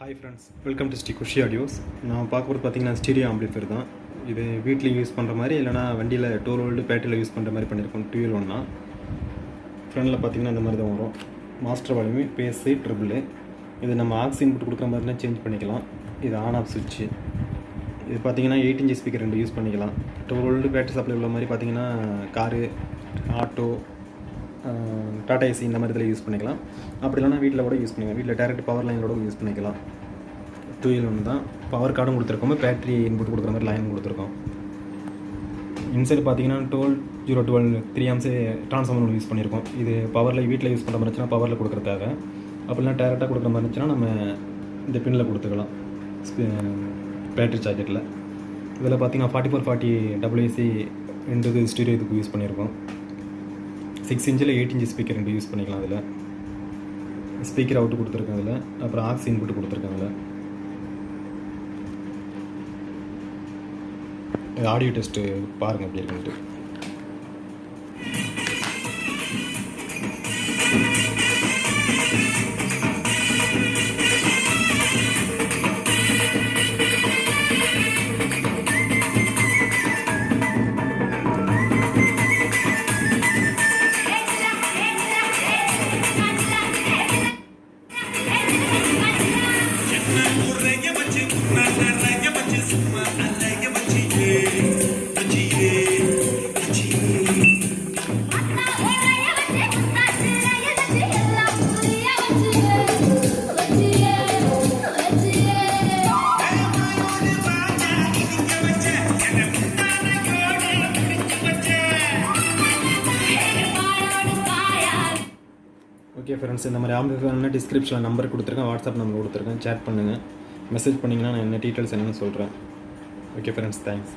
Hi friends, welcome to Sri Khushi audios. நான் பார்க்குறது பார்த்தீங்கன்னா ஸ்டீரியோ ஆம்பிளிஃபையர் தான். இது வீட்லேயும் யூஸ் பண்ணுற மாதிரி, இல்லைனா வண்டியில் 12 வோல்ட் பேட்டரியில் யூஸ் பண்ணுற மாதிரி பண்ணியிருக்கோம். 2L ஒன்றா ஃப்ரெண்டில் பார்த்தீங்கன்னா இந்த மாதிரி தான் வரும். Master volume, bass, treble. இது நம்ம ஆக்ஸ் இன்புட் கொடுக்குற மாதிரினா சேஞ்ச் பண்ணிக்கலாம். இது ஆன் ஆஃப் சுவிட்சு. இது பார்த்தீங்கன்னா 8 இன்ச் ஸ்பீக்கர் 2 யூஸ் பண்ணிக்கலாம். 12 வோல்ட் பேட்டரி சப்ளை உள்ள மாதிரி பார்த்தீங்கன்னா காரு, ஆட்டோ, டாடா ஏசி இந்த மாதிரி இதில் யூஸ் பண்ணிக்கலாம். அப்படி இல்லைனா வீட்டில் கூட யூஸ் பண்ணிக்கலாம். வீட்டில் டேரெக்ட் பவர் லைனோட யூஸ் பண்ணிக்கலாம். 2L ஒன்று தான். பவர் கார்டும் கொடுத்துருக்கோம், பேட்டரி இன்புட் கொடுக்குற மாதிரி லைன் கொடுத்துருக்கோம். இன்சைடு பார்த்தீங்கன்னா 12 3 ஆம்ஸ் ட்ரான்ஸ்ஃபார்மர் யூஸ் பண்ணியிருக்கோம். இது பவரில் வீட்டில் யூஸ் பண்ணுற மாதிரி இருந்துச்சுன்னா பவரில் கொடுக்குற தேவை. அப்படிலாம் டேரெக்டாக கொடுக்குற மாதிரி இருந்துச்சுன்னா நம்ம இந்த பின்னில் கொடுத்துக்கலாம், பேட்டரி சார்ஜரில். இதில் பார்த்தீங்கன்னா 4440 WAC 2 ஸ்டீரியோ இதுக்கு யூஸ் பண்ணியிருக்கோம். 6 இன்ச்சில் 8 இன்ச் ஸ்பீக்கர் 2 யூஸ் பண்ணிக்கலாம். அதில் ஸ்பீக்கர் அவுட்டு கொடுத்துருக்கேன். அதில் அப்புறம் ஆக்ஸ் இன்புட் கொடுத்துருக்கேன். அதில் ஆடியோ டெஸ்ட்டு பாருங்கள் எப்படி இருக்குன்ட்டு. ஓகே ஃப்ரெண்ட்ஸ், இந்த மாதிரி ஆம்பிளிஃபையர் டிஸ்கிரிப்ஷனில் நம்பர் கொடுத்துருக்கேன், வாட்ஸ்அப் நம்பர் கொடுத்துருக்கேன். சேட் பண்ணுங்கள், மெசேஜ் பண்ணிங்கன்னா நான் என்ன டீட்டெயில்ஸ் என்னென்னு சொல்கிறேன். Okay friends, thanks.